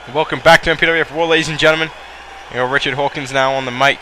Welcome back to MPWF War, ladies and gentlemen. You know, Richard Hawkins now on the mic.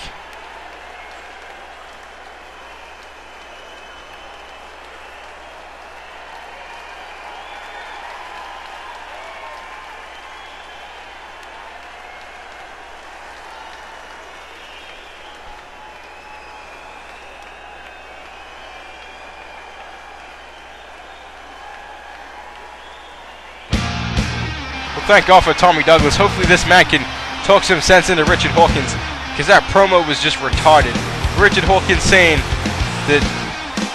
Thank God for Tommy Douglas. Hopefully this man can talk some sense into Richard Hawkins, because that promo was just retarded. Richard Hawkins saying that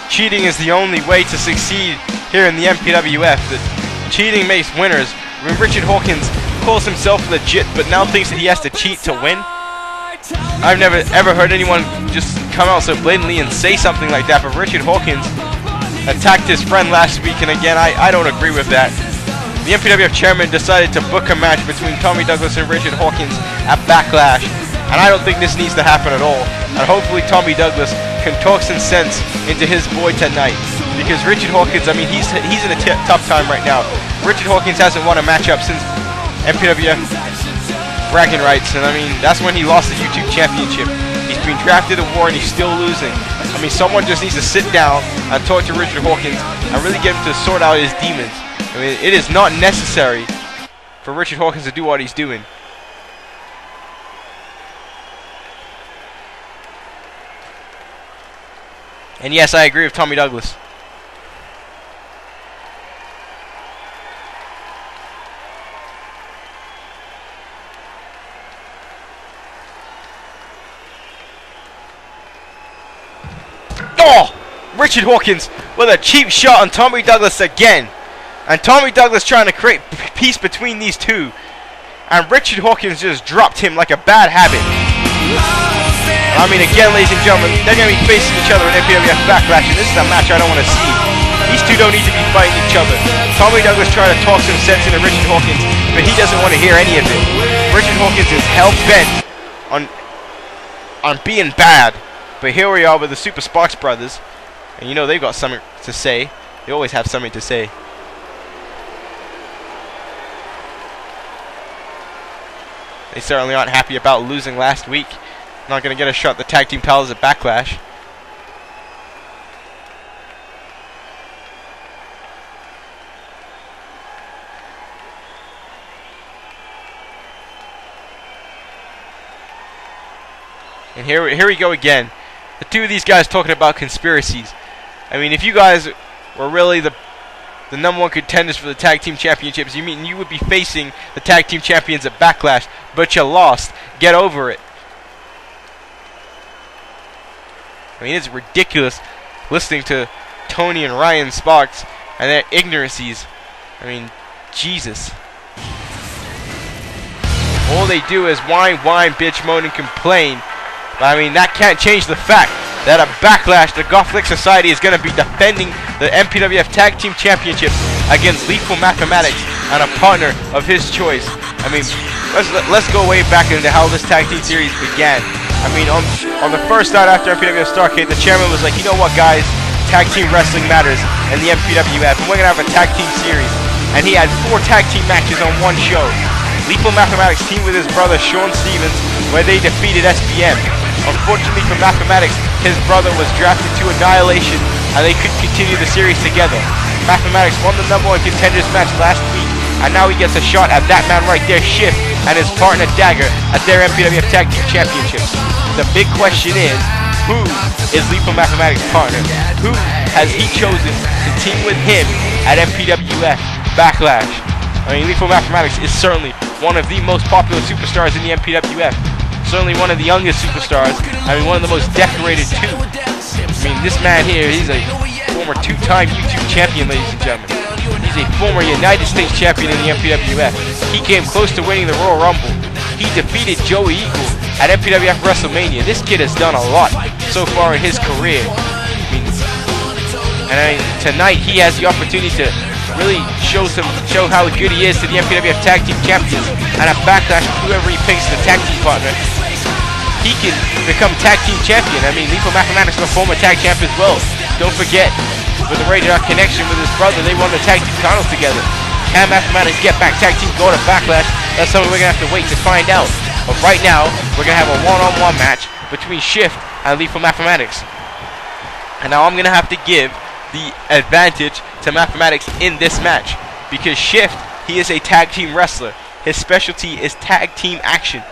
cheating is the only way to succeed here in the MPWF, that cheating makes winners. When Richard Hawkins calls himself legit but now thinks that he has to cheat to win. I've never ever heard anyone just come out so blatantly and say something like that, but Richard Hawkins attacked his friend last week, and again, I don't agree with that. The MPWF chairman decided to book a match between Tommy Douglas and Richard Hawkins at Backlash, and I don't think this needs to happen at all. And hopefully Tommy Douglas can talk some sense into his boy tonight, because Richard Hawkins, I mean, he's in a tough time right now. Richard Hawkins hasn't won a matchup since MPWF bragging rights, and I mean, that's when he lost the YouTube championship. He's been drafted to War and he's still losing. I mean, someone just needs to sit down and talk to Richard Hawkins and really get him to sort out his demons. I mean, it is not necessary for Richard Hawkins to do what he's doing. And yes, I agree with Tommy Douglas. Oh! Richard Hawkins with a cheap shot on Tommy Douglas again. And Tommy Douglas trying to create peace between these two. And Richard Hawkins just dropped him like a bad habit. I mean, again, ladies and gentlemen, they're going to be facing each other in MPWF Backlash, and this is a match I don't want to see. These two don't need to be fighting each other. Tommy Douglas trying to talk some sense into Richard Hawkins, but he doesn't want to hear any of it. Richard Hawkins is hell-bent on being bad. But here we are with the Super Sparks brothers, and you know they've got something to say. They always have something to say. They certainly aren't happy about losing last week. Not going to get a shot at the tag team titles at Backlash. And here we go again. The two of these guys talking about conspiracies. I mean, if you guys were really the number one contenders for the tag team championships, you mean you would be facing the tag team champions at Backlash, but you lost. Get over it. I mean, it's ridiculous listening to Tony and Ryan Sparks and their ignorancies. I mean, Jesus. All they do is whine, bitch, moan, and complain. But I mean, that can't change the fact that at Backlash, the Gothic Society is going to be defending the MPWF Tag Team Championships against Lethal Mathematics and a partner of his choice. I mean, let's go way back into how this tag team series began. I mean, on the first night after MPWF Starrcade, the chairman was like, you know what, guys? Tag team wrestling matters in the MPWF, and we're going to have a tag team series. And he had 4 tag team matches on one show. Lethal Mathematics teamed with his brother Sean Stevens, where they defeated SBM. Unfortunately for Mathematics, his brother was drafted to Annihilation, and they could continue the series together. Mathematics won the number 1 contenders match last week, and now he gets a shot at that man right there, Shift, and his partner Dagger at their MPWF Tag Team Championships. The big question is, who is Lethal Mathematics' partner? Who has he chosen to team with him at MPWF Backlash? I mean, Lethal Mathematics is certainly one of the most popular superstars in the MPWF. Certainly one of the youngest superstars. I mean, one of the most decorated too. I mean, this man here, he's a former 2-time YouTube champion, ladies and gentlemen. He's a former United States champion in the MPWF. He came close to winning the Royal Rumble. He defeated Joey Eagle at MPWF WrestleMania. This kid has done a lot so far in his career. I mean, tonight he has the opportunity to really show how good he is to the MPWF Tag Team Champions. And at Backlash, whoever he picks as the tag team partner, he can become tag team champion. I mean, Lethal Mathematics is a former tag champ as well. Don't forget, with the Ryder connection with his brother, they won the tag team titles together. Can Mathematics get back tag team, go to Backlash, That's something we're going to have to wait to find out. But right now, we're going to have a one-on-one match between Shift and Lethal Mathematics. And now I'm going to have to give the advantage to Mathematics in this match. Because Shift, he is a tag team wrestler. His specialty is tag team action.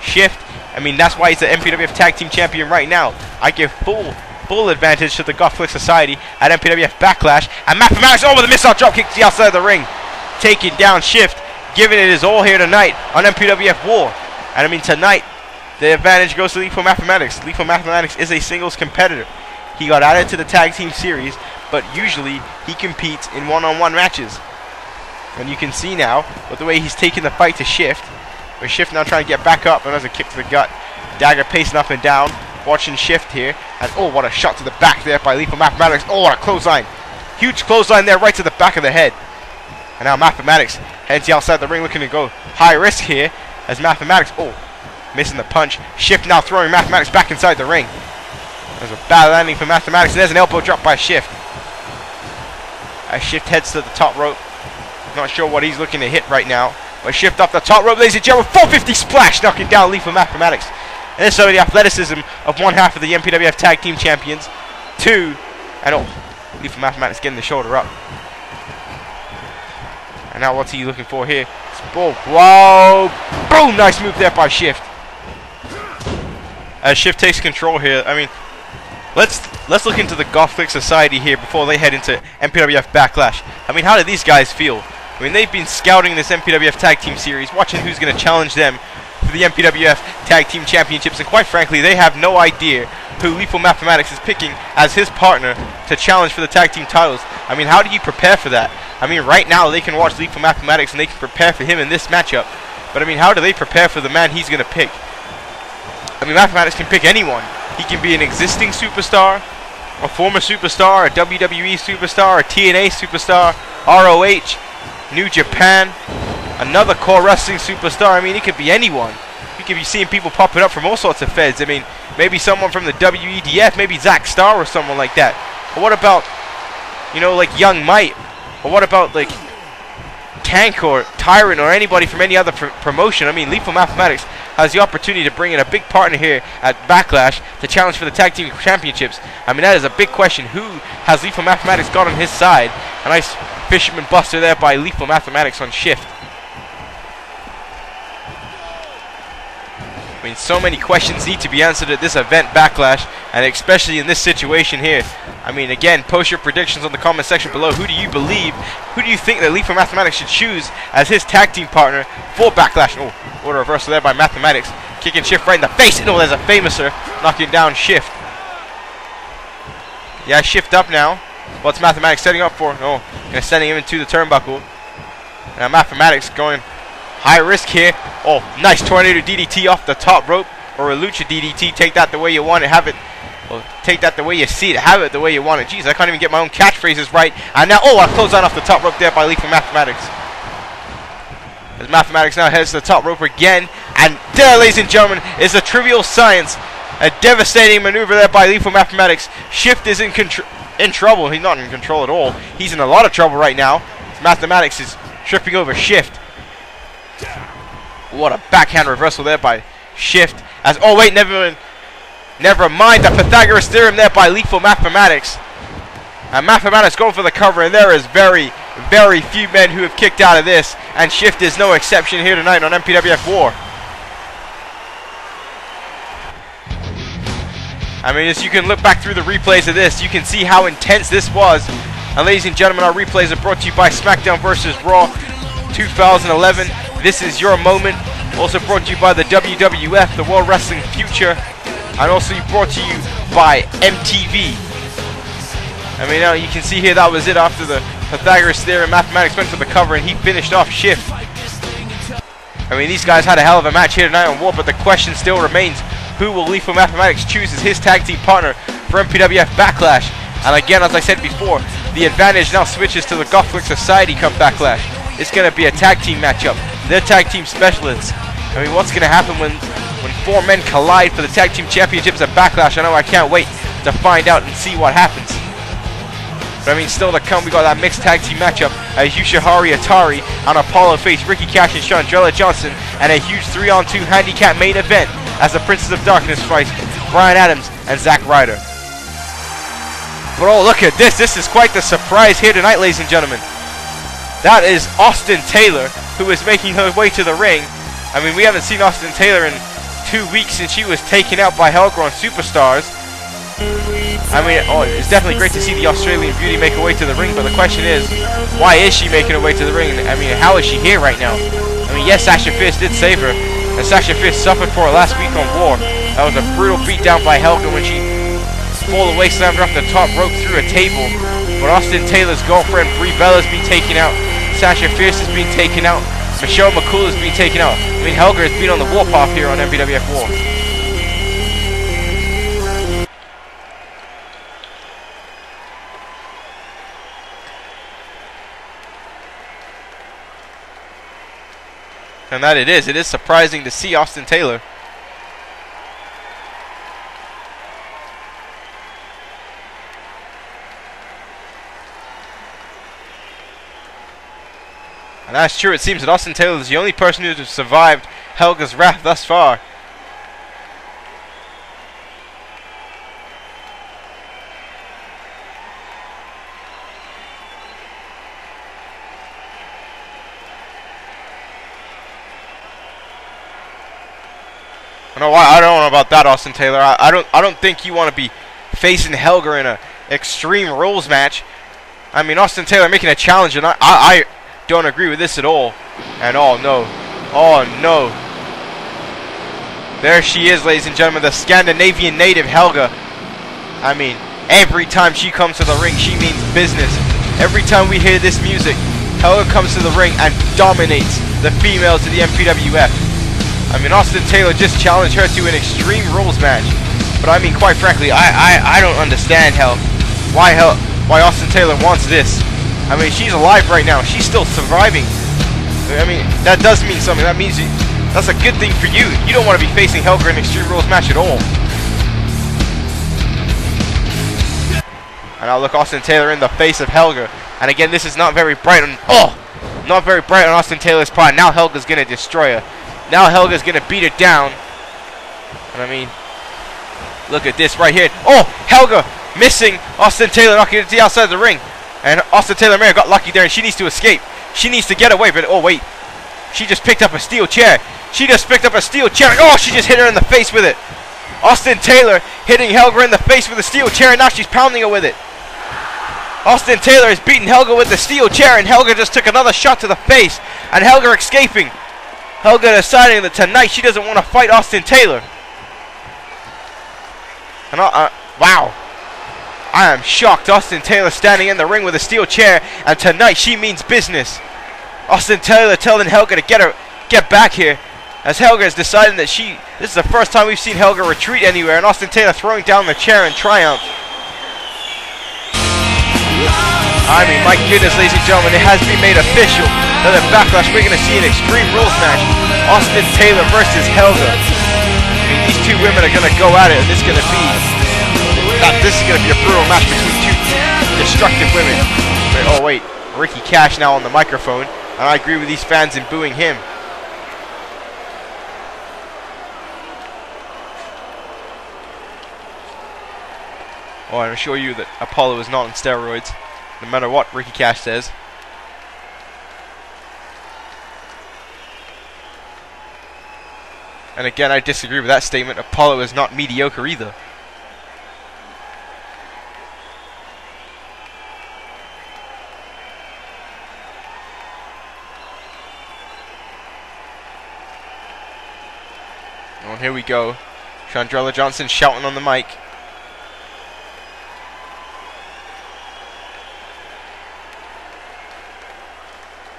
Shift, I mean, that's why he's the MPWF Tag Team Champion right now. I give full advantage to the Gothic Society at MPWF Backlash. And Mathematics over the missile drop kick to the outside of the ring. Taking down Shift, giving it his all here tonight on MPWF War. And I mean, tonight, the advantage goes to Lethal Mathematics. Lethal Mathematics is a singles competitor. He got added to the Tag Team Series, but usually he competes in one-on-one matches. And you can see now, with the way he's taking the fight to Shift, where Shift now trying to get back up, and there's a kick to the gut. Dagger pacing up and down, watching Shift here. And oh, what a shot to the back there by Lethal Mathematics. Oh, what a clothesline. Huge clothesline there, right to the back of the head. And now Mathematics heads outside the ring, looking to go high risk here, as Mathematics, oh, missing the punch. Shift now throwing Mathematics back inside the ring. There's a bad landing for Mathematics, and there's an elbow drop by Shift. As Shift heads to the top rope. Not sure what he's looking to hit right now. But Shift off the top rope, ladies and gentlemen. 450 splash, knocking down Lethal Mathematics. And there's some of the athleticism of one half of the MPWF Tag Team Champions. Two, and oh, Lethal Mathematics getting the shoulder up. And now what's he looking for here? Oh, whoa! Boom! Nice move there by Shift. As Shift takes control here, I mean, let's look into the Gothic Society here before they head into MPWF Backlash. I mean, how do these guys feel? I mean, they've been scouting this MPWF Tag Team Series, watching who's going to challenge them for the MPWF Tag Team Championships, and quite frankly, they have no idea who Lethal Mathematics is picking as his partner to challenge for the Tag Team titles. I mean, how do you prepare for that? I mean, right now, they can watch Lethal Mathematics and they can prepare for him in this matchup. But I mean, how do they prepare for the man he's going to pick? I mean, Mathematics can pick anyone. He can be an existing superstar, a former superstar, a WWE superstar, a TNA superstar, ROH, New Japan, another core wrestling superstar. I mean, it could be anyone. You could be seeing people popping up from all sorts of feds. I mean, maybe someone from the WEDF, maybe Zack or someone like that. Or what about, you know, like Young Might? Or what about, like, Tank or Tyrant or anybody from any other promotion? I mean, Lethal Mathematics has the opportunity to bring in a big partner here at Backlash to challenge for the Tag Team Championships. I mean, that is a big question. Who has Lethal Mathematics got on his side? A nice fisherman buster there by Lethal Mathematics on Shift. I mean, so many questions need to be answered at this event, Backlash, and especially in this situation here. I mean, again, post your predictions on the comment section below. Who do you believe, who do you think that Lethal Mathematics should choose as his tag team partner for Backlash? Oh, what a reversal there by Mathematics. Kicking Shift right in the face. Oh, there's a famouser knocking down Shift. Yeah, Shift up now. What's Mathematics setting up for? Oh, sending him into the turnbuckle. Now Mathematics going high risk here. Oh, nice tornado DDT off the top rope. Or a Lucha DDT. Take that the way you want it. Have it. Well, take that the way you see it. Have it the way you want it. Jeez, I can't even get my own catchphrases right. And now, oh, I closed on off the top rope there by Lethal Mathematics. As Mathematics now heads to the top rope again. And there, ladies and gentlemen, is a trivial science. A devastating maneuver there by Lethal Mathematics. Shift is in trouble. He's not in control at all. He's in a lot of trouble right now. Mathematics is tripping over Shift. What a backhand reversal there by Shift. As, oh wait, never mind, the Pythagoras theorem there by Lethal Mathematics. And Mathematics going for the cover, and there is very, very few men who have kicked out of this, and Shift is no exception here tonight on MPWF War. I mean, as you can look back through the replays of this, you can see how intense this was. And ladies and gentlemen, our replays are brought to you by SmackDown vs. Raw 2011. This is your moment. Also brought to you by the WWF, the World Wrestling Future. And also brought to you by MTV. I mean, now you can see here that was it after the Pythagoras theorem. Mathematics went for the cover and he finished off Shift. I mean, these guys had a hell of a match here tonight on War, but the question still remains, who will Lethal Mathematics choose as his tag team partner for MPWF Backlash? And again, as I said before, the advantage now switches to the Gothic Society come Backlash. It's going to be a tag team matchup. They're tag team specialists. I mean, what's going to happen when four men collide for the tag team championships at Backlash? I know I can't wait to find out and see what happens. But I mean, still to come, we got that mixed tag team matchup as Yushihari Itari and Apollo face Ricky Cash and Shandrella Johnson, and a huge 3-on-2 handicap main event as the Princes of Darkness fight Brian Adams and Zack Ryder. But oh, look at this. This is quite the surprise here tonight, ladies and gentlemen. That is Austin Taylor, who is making her way to the ring. I mean, we haven't seen Austin Taylor in 2 weeks since she was taken out by Helga on Superstars. I mean, oh, it's definitely great to see the Australian beauty make her way to the ring, but the question is, why is she making her way to the ring? I mean, how is she here right now? I mean, yes, Sasha Fierce did save her, and Sasha Fierce suffered for her last week on War. That was a brutal beatdown by Helga when she fall away, slammed her off the top rope through a table. But Austin Taylor's girlfriend, Brie Bella's been taken out. Sasha Fierce has been taken out. Michelle McCool has been taken out. I mean, Helga has been on the warpath here on MPWF War. And that it is surprising to see Austin Taylor. And that's true. It seems that Austin Taylor is the only person who has survived Helga's wrath thus far. No, I don't know about that, Austin Taylor. I don't think you want to be facing Helga in a Extreme Rules match. I mean, Austin Taylor making a challenge, and I don't agree with this at all. And oh no, there she is, ladies and gentlemen, the Scandinavian native Helga. I mean, every time she comes to the ring, she means business. Every time we hear this music, Helga comes to the ring and dominates the females of the MPWF. I mean, Austin Taylor just challenged her to an Extreme Rules match. But I mean, quite frankly, I don't understand why Austin Taylor wants this. I mean, she's alive right now. She's still surviving. I mean, that does mean something. That means that's a good thing for you. You don't want to be facing Helga in an Extreme Rules match at all. And now look, Austin Taylor in the face of Helga. And again, this is not very bright on Austin Taylor's part. Now Helga's going to destroy her. Now Helga's going to beat her down. And I mean, look at this right here. Oh, Helga missing Austin Taylor, knocking it to the outside of the ring. And Austin Taylor may have got lucky there, and she needs to escape. She needs to get away, but oh wait. She just picked up a steel chair. She just picked up a steel chair. Oh, she just hit her in the face with it. Austin Taylor hitting Helga in the face with a steel chair, and now she's pounding her with it. Austin Taylor is beating Helga with the steel chair, and Helga just took another shot to the face. And Helga escaping. Helga deciding that tonight she doesn't want to fight Austin Taylor. And wow. I am shocked. Austin Taylor standing in the ring with a steel chair, and tonight she means business. Austin Taylor telling Helga to get back here, as Helga is deciding that this is the first time we've seen Helga retreat anywhere, and Austin Taylor throwing down the chair in triumph. I mean, my goodness, ladies and gentlemen, it has been made official that at Backlash we're going to see an Extreme Rules match. Austin Taylor versus Helga. I mean, these two women are going to go at it, and this is going to be a brutal match between two destructive women. But, oh wait, Ricky Cash now on the microphone, and I agree with these fans in booing him. Oh, I'm assure you that Apollo is not on steroids, no matter what Ricky Cash says. And again, I disagree with that statement. Apollo is not mediocre either. Oh, and here we go. Shandrella Johnson shouting on the mic.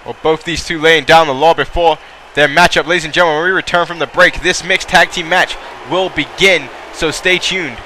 Well, both these two laying down the law before their matchup. Ladies and gentlemen, when we return from the break, this mixed tag team match will begin, so stay tuned.